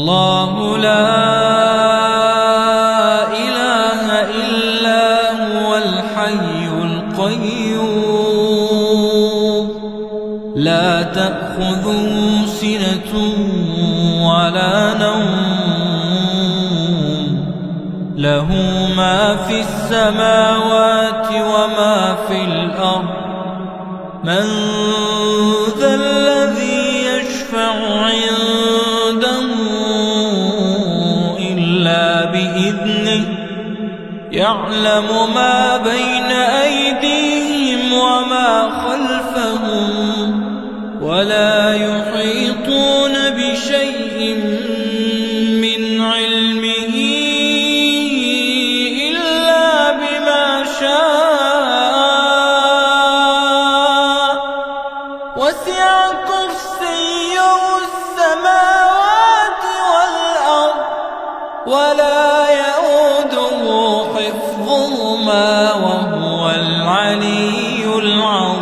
الله لا إله إلا هو الحي القيوم لا تأخذه سنة ولا نوم له ما في السماوات وما في الأرض من ذا الذي يشفع عنده إلا بإذنه يعلم ما بين أيديهم وما خلفهم ولا يحيطون بشيء من علمه إلا بما شاء وسع كرسيه السماوات والأرض ولا يئوده حفظهما وهو العلي العظيم.